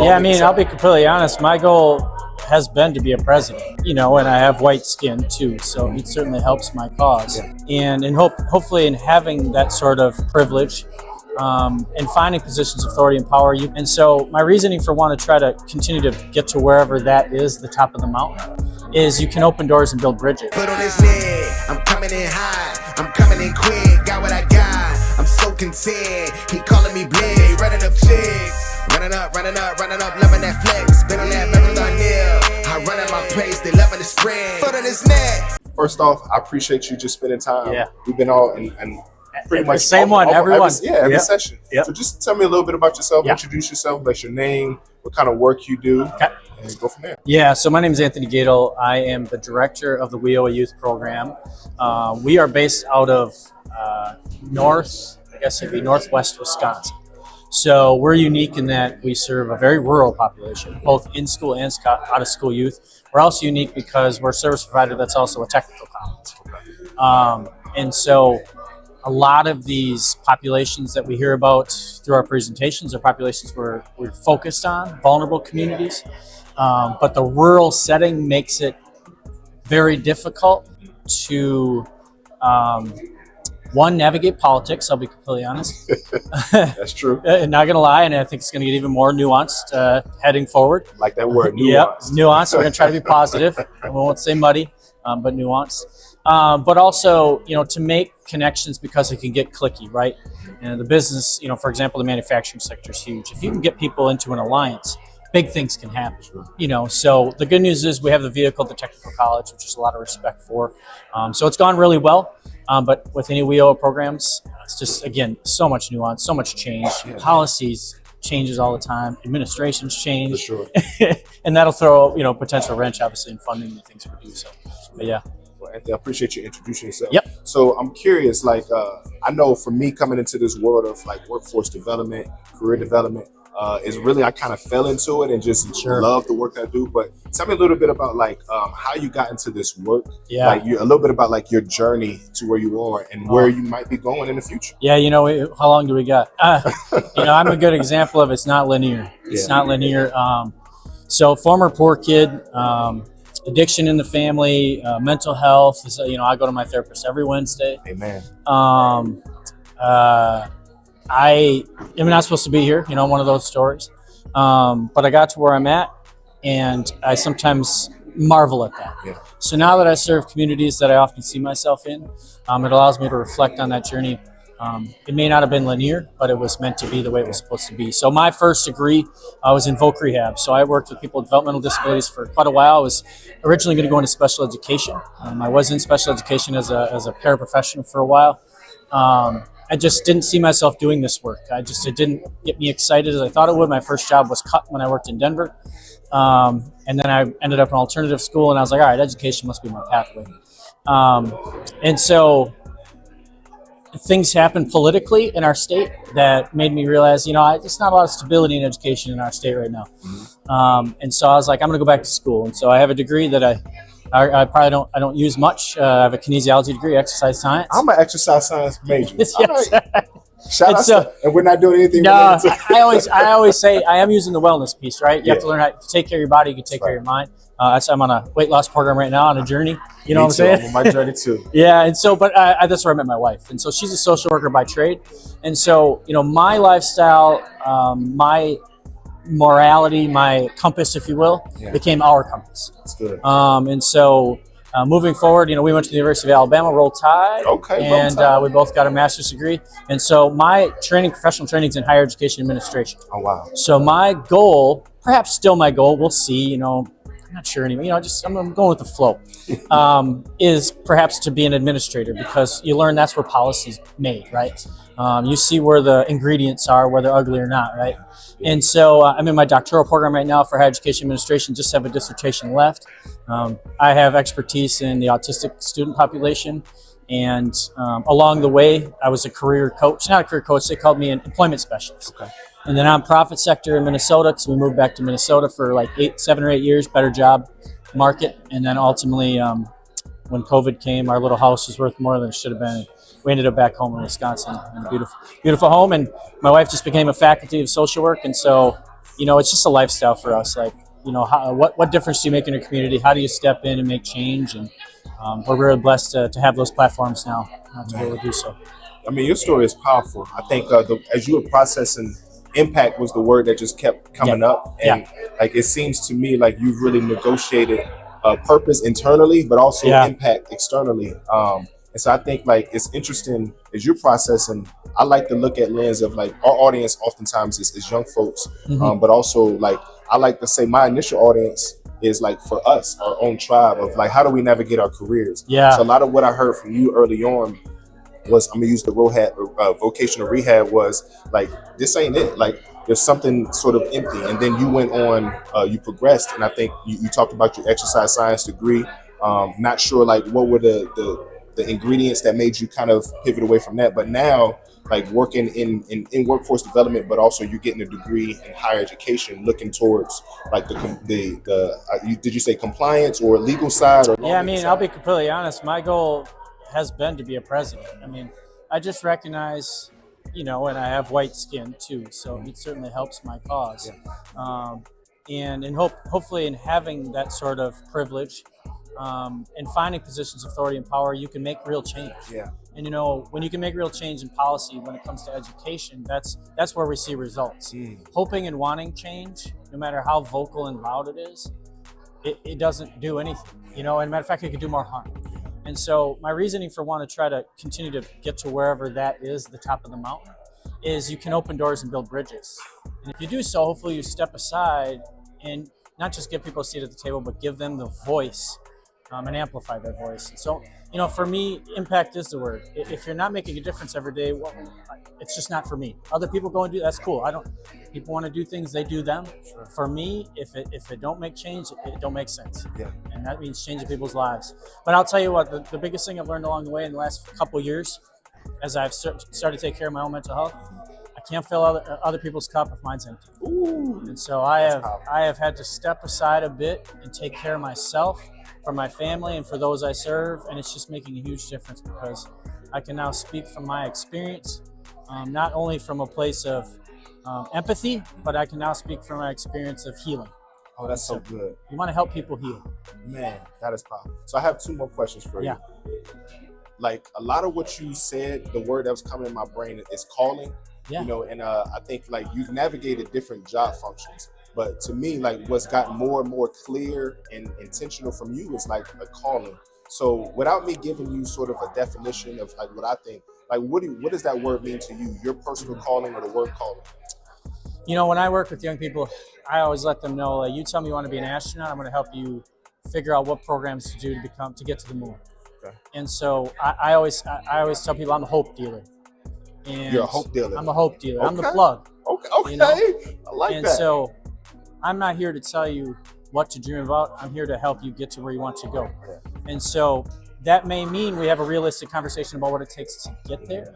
Yeah, I mean, I'll be completely honest. My goal has been to be a president, and I have white skin too, so it certainly helps my cause. Yeah. And hopefully in having that sort of privilege, and finding positions of authority and power. And so my reasoning for wanting to try to continue to get to wherever that is, the top of the mountain, is you can open doors and build bridges. Put on his leg, I'm coming in high, I'm coming in quick, got what I got, I'm so content, he calling me big, running up chicks, running up, loving that flex, been on that marathon nail, I run at my pace, they loving the spread, foot on his neck. First off, I appreciate you just spending time. Yeah. We've been all in pretty much same one, everyone. Every session. Yep. So just tell me a little bit about yourself, Yeah. Introduce yourself, that's your name, what kind of work you do, Okay. and go from there. Yeah, so my name is Anthony Goettl. I am the director of the WIOA Youth Program. We are based out of northwest Wisconsin. So we're unique in that we serve a very rural population, both in school and out of school youth. We're also unique because we're a service provider that's also a technical college. And so a lot of these populations that we hear about through our presentations are populations we're focused on, vulnerable communities. But the rural setting makes it very difficult to, navigate politics. I'll be completely honest. That's true. Not going to lie, and I think it's going to get even more nuanced heading forward. Like that word, nuance. Yep, nuance. We're going to try to be positive. We won't say muddy, but nuance. But also, to make connections because it can get clicky, right? And the business, for example, the manufacturing sector is huge. If you can get people into an alliance, big things can happen. So the good news is we have the vehicle, the technical college, which is a lot of respect for. So it's gone really well. But with any WIOA programs, it's just, again, so much nuance, so much change. Policies changes all the time. Administrations change. For sure. And that'll throw, potential wrench, obviously, in funding the things we do. So, but yeah. Well, Anthony, I appreciate you introducing yourself. Yep. So I'm curious, I know for me coming into this world of workforce development, career development, is really, I kind of fell into it and just love the work I do. But tell me a little bit about how you got into this work. Yeah. A little bit about your journey to where you are and where you might be going in the future. Yeah. How long do we got? I'm a good example of it's not linear. It's not linear. So former poor kid, addiction in the family, mental health. I go to my therapist every Wednesday. Amen. I am not supposed to be here, one of those stories. But I got to where I'm at, and I sometimes marvel at that. Yeah. So now that I serve communities that I often see myself in, it allows me to reflect on that journey. It may not have been linear, but it was meant to be the way it was supposed to be. So my first degree was in voc rehab. So I worked with people with developmental disabilities for quite a while. I was originally going to go into special education. I was in special education as a paraprofessional for a while. I just didn't see myself doing this work. It didn't get me excited as I thought it would. My first job was cut when I worked in Denver. And then I ended up in alternative school, and I was like, all right, education must be my pathway. And so things happened politically in our state that made me realize, there's not a lot of stability in education in our state right now. And so I was like, I'm going to go back to school. And so I have a degree that I probably don't use much. I have a kinesiology degree, exercise science. I'm an exercise science major. Yes. Right. Shout out and we're not doing anything. No, I always say I am using the wellness piece, right? You have to learn how to take care of your body. You can take care of your mind. I'm on a weight loss program right now on a journey. You know what I'm saying? I'm on my journey too. Yeah, and so, but that's where I met my wife, and so she's a social worker by trade, and so my lifestyle, my morality, my compass, if you will, became our compass. That's good. And so moving forward, we went to the University of Alabama, Roll Tide. Okay, and we both got a master's degree. And so my professional training is in higher education administration. Oh, wow. So my goal, perhaps still my goal, we'll see, I'm not sure anymore, I'm going with the flow, is perhaps to be an administrator, because you learn that's where policy's made, right? You see where the ingredients are, whether ugly or not, right? And so I'm in my doctoral program right now for higher education administration, just have a dissertation left. I have expertise in the autistic student population. And along the way, I was a career coach, not a career coach, they called me an employment specialist. Okay. In the nonprofit sector in Minnesota, because we moved back to Minnesota for 7 or 8 years, better job market. And then ultimately, when COVID came, our little house was worth more than it should have been. We ended up back home in Wisconsin in a beautiful, beautiful home. And my wife just became a faculty of social work. And so it's just a lifestyle for us. Like, what difference do you make in your community? How do you step in and make change? And we're really blessed to have those platforms now to be able to do so. I mean, your story is powerful. I think as you were processing, impact was the word that just kept coming up, and like it seems to me like you've really negotiated purpose internally, but also impact externally. And so I think like it's interesting as you're processing. I like to look at lens of like our audience oftentimes is young folks, but also like I like to say my initial audience is like for us, our own tribe of like how do we navigate our careers. Yeah. So a lot of what I heard from you early on was, I'm gonna use the vocational rehab, was like this ain't it. Like there's something sort of empty, and then you went on, you progressed, and I think you talked about your exercise science degree. Not sure like what were the ingredients that made you kind of pivot away from that, but now like working in workforce development, but also you're getting a degree in higher education, looking towards like did you say compliance or legal side? Or yeah, I mean, I'll be completely honest. My goal has been to be a president. I mean, I just recognize, and I have white skin too, so it certainly helps my cause. And hopefully in having that sort of privilege, and finding positions of authority and power, you can make real change. Yeah. And when you can make real change in policy when it comes to education, that's where we see results. Hoping and wanting change, no matter how vocal and loud it is, it doesn't do anything. And matter of fact, it could do more harm. And so my reasoning for wanting to try to continue to get to wherever that is, the top of the mountain, is you can open doors and build bridges. And if you do so, hopefully you step aside and not just give people a seat at the table, but give them the voice and amplify their voice. And so, for me, impact is the word. If you're not making a difference every day, well, it's just not for me. Other people go and do that's cool. People want to do things, they do them. Sure. For me, if it don't make change, it don't make sense. Yeah. And that means changing people's lives. But I'll tell you what, the biggest thing I've learned along the way in the last couple of years, as I've started to take care of my own mental health, I can't fill other people's cup if mine's empty. Ooh, and so I have had to step aside a bit and take care of myself, for my family, and for those I serve, and it's just making a huge difference because I can now speak from my experience, not only from a place of empathy, but I can now speak from my experience of healing. Oh, that's so good. You want to help people heal. Man, that is powerful. So I have two more questions for you. Yeah. Like a lot of what you said, the word that was coming in my brain is calling. Yeah. And I think like you've navigated different job functions. But to me, like what's gotten more and more clear and intentional from you is like a calling. So without me giving you sort of a definition of like what I think, like what does that word mean to you? Your personal calling or the word calling? When I work with young people, I always let them know, like, you tell me you want to be an astronaut, I'm going to help you figure out what programs to do to get to the moon. Okay. And so I always tell people I'm a hope dealer. And you're a hope dealer. I'm a hope dealer. Okay. I'm the plug. Okay. I like and that. And so I'm not here to tell you what to dream about. I'm here to help you get to where you want to go. And so that may mean we have a realistic conversation about what it takes to get there.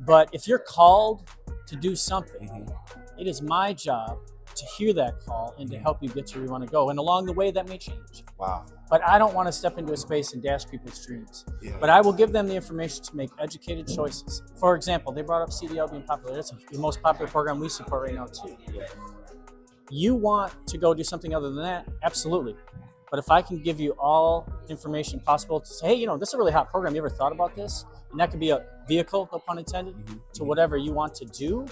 But if you're called to do something, it is my job to hear that call and to help you get to where you want to go. And along the way, that may change. Wow. But I don't want to step into a space and dash people's dreams. Yeah. But I will give them the information to make educated choices. For example, they brought up CDL being popular. That's the most popular program we support right now, too. Yeah. You want to go do something other than that? Absolutely. But if I can give you all information possible to say, hey, this is a really hot program. You ever thought about this? And that could be a vehicle, no pun intended, to whatever you want to do.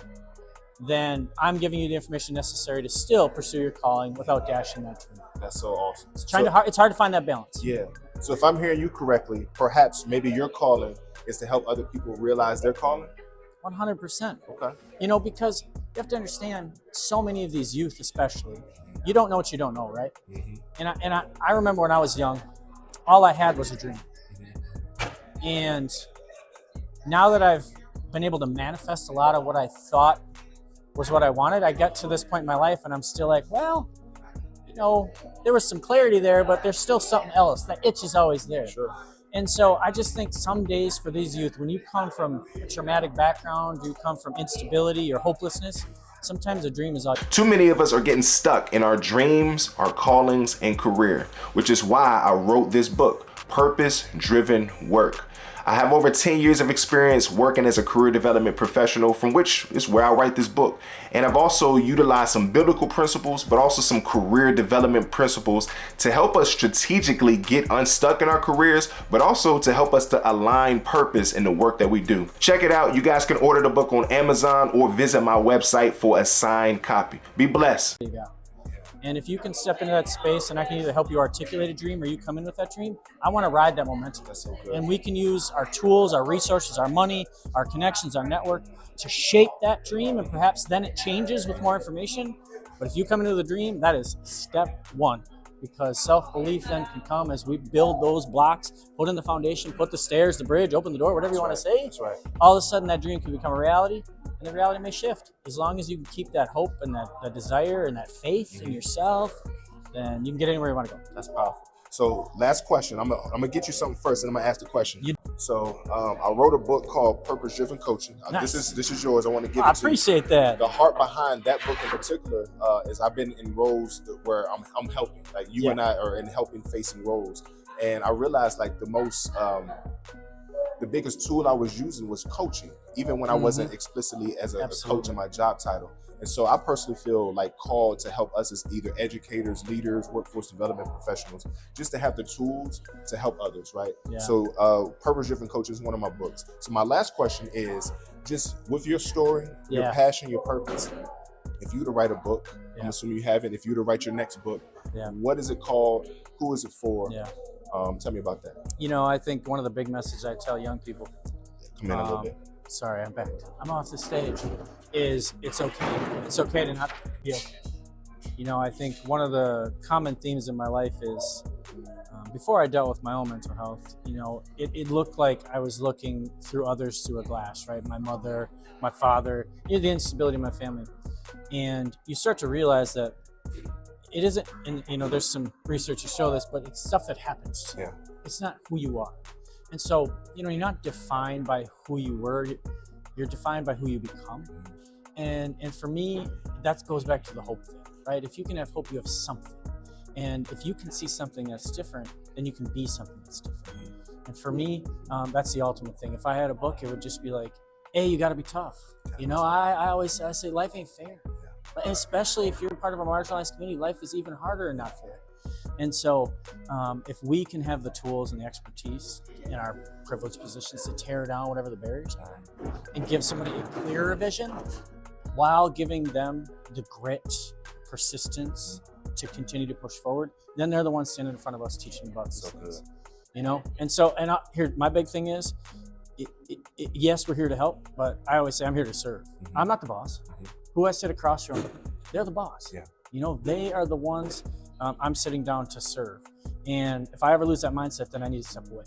Then I'm giving you the information necessary to still pursue your calling without dashing that dream. That's so awesome. It's hard to find that balance. Yeah. So if I'm hearing you correctly, perhaps maybe your calling is to help other people realize their calling? 100%. Okay. Because you have to understand, so many of these youth especially, you don't know what you don't know, right? And I remember when I was young, all I had was a dream. And now that I've been able to manifest a lot of what I thought was what I wanted, I got to this point in my life and I'm still like, well, there was some clarity there, but there's still something else. That itch is always there. Sure. And so I just think some days for these youth, when you come from a traumatic background, you come from instability or hopelessness, sometimes a dream is all. Too many of us are getting stuck in our dreams, our callings, and career, which is why I wrote this book, Purpose Driven Work. I have over 10 years of experience working as a career development professional, from which is where I write this book. And I've also utilized some biblical principles, but also some career development principles to help us strategically get unstuck in our careers, but also to help us to align purpose in the work that we do. Check it out. You guys can order the book on Amazon or visit my website for a signed copy. Be blessed. There you go. And if you can step into that space and I can either help you articulate a dream or you come in with that dream, I want to ride that momentum. That's so good. And we can use our tools, our resources, our money, our connections, our network to shape that dream, and perhaps then it changes with more information. But if you come into the dream, that is step one, because self-belief then can come as we build those blocks, put in the foundation, put the stairs, the bridge, open the door, whatever you want to say. That's right. All of a sudden that dream can become a reality. And the reality may shift. As long as you can keep that hope and that desire and that faith in yourself, then you can get anywhere you want to go. That's powerful. So last question. I'm gonna get you something first, and I'm gonna ask the question. So I wrote a book called Purpose Driven Coaching. Nice. This is yours. I want to give it to you. I appreciate that. The heart behind that book in particular is I've been in roles where I'm helping. Like you and I are in helping facing roles, and I realized like the biggest tool I was using was coaching, even when I wasn't explicitly as a coach in my job title. And so I personally feel like called to help us as either educators, leaders, workforce development professionals, just to have the tools to help others, right? Yeah. So Purpose Driven Coaching is one of my books. So my last question is, just with your story, your passion, your purpose, if you were to write a book, I'm assuming you haven't, if you were to write your next book, what is it called? Who is it for? Tell me about that. You know, I think one of the big messages I tell young people, come in a little bit. Sorry, I'm back. I'm off the stage. Is it's okay. It's okay to not be okay. You know, I think one of the common themes in my life is before I dealt with my own mental health, you know, it looked like I was looking through others through a glass, right? My mother, my father, you know, the instability of my family. And you start to realize that it isn't, and you know, there's some research to show this, but it's stuff that happens. Yeah. It's not who you are. And so, you know, you're not defined by who you were, you're defined by who you become. And for me, that goes back to the hope thing, right? If you can have hope, you have something. And if you can see something that's different, then you can be something that's different. And for me, that's the ultimate thing. If I had a book, it would just be like, hey, you got to be tough. You know, I say life ain't fair. Especially if you're part of a marginalized community, life is even harder and not fair. And so if we can have the tools and the expertise in our privileged positions to tear down whatever the barriers are and give somebody a clearer vision while giving them the grit, persistence to continue to push forward, then they're the ones standing in front of us teaching about these things. You know? And so, here, my big thing is, yes, we're here to help, but I always say I'm here to serve. I'm not the boss. Who I sit across from, they're the boss. Yeah. You know, they are the ones I'm sitting down to serve. And if I ever lose that mindset, then I need to step away.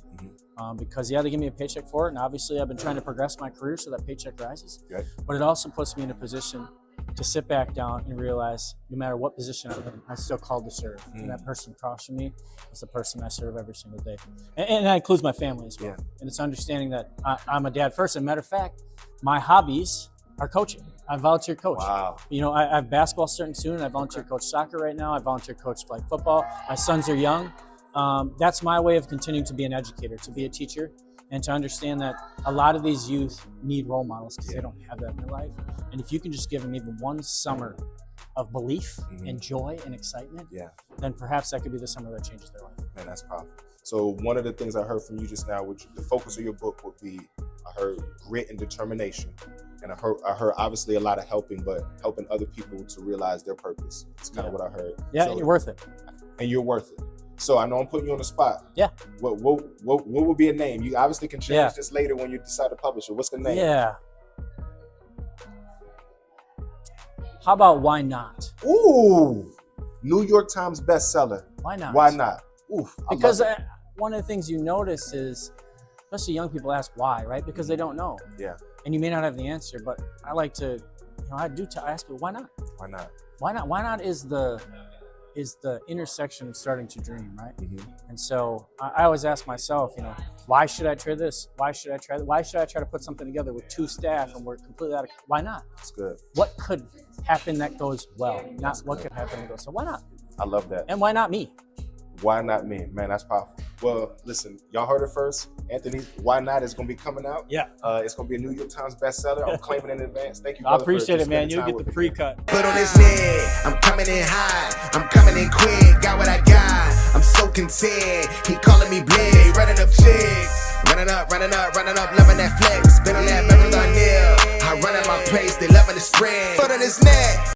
Because they give me a paycheck for it. And obviously I've been trying to progress my career so that paycheck rises. But it also puts me in a position to sit back down and realize no matter what position I'm in, I'm still called to serve. And that person across from me is the person I serve every single day. And that includes my family as well. And it's understanding that I'm a dad first. As a matter of fact, my hobbies are coaching. I volunteer coach. Wow. You know, I have basketball starting soon. I volunteer coach soccer right now. I volunteer coach flag football. My sons are young. That's my way of continuing to be an educator, to be a teacher, and to understand that a lot of these youth need role models because they don't have that in their life. And if you can just give them even one summer of belief and joy and excitement, then perhaps that could be the summer that changes their life. Man, that's powerful. So one of the things I heard from you just now, which the focus of your book would be, I heard grit and determination. And I heard obviously a lot of helping, but helping other people to realize their purpose. It's kind of what I heard. Yeah, so, and you're worth it. And you're worth it. So I know I'm putting you on the spot. Yeah. What would be a name? You obviously can change this later when you decide to publish it. What's the name? Yeah. How about Why Not? Ooh, New York Times bestseller. Why not? Why not? Oof. Because one of the things you notice is, especially young people ask why, right? Because they don't know. Yeah. And you may not have the answer, but I like to, you know, I ask people, why not? Why not? Why not? Why not is the intersection of starting to dream, right? And so I always ask myself, you know, why should I try this? Why should I try that? Why should I try to put something together with 2 staff and we're completely out of, why not? That's good. What could happen that goes well? Not what could happen that goes, so why not? I love that. And why not me? Why not me? Man, that's powerful. Well, listen, y'all heard it first. Anthony, Why Not is going to be coming out. Yeah. It's going to be a New York Times bestseller. I'm claiming in advance. Thank you, I brother, appreciate for it, man. spending You'll time get the with me. pre-cut. Foot on his neck, I'm coming in high, I'm coming in quick, got what I got, I'm so content, he calling me big, running up chicks, running up, loving that flex, been on that marathon nail, I run at my pace, they loving the spread, foot on his neck.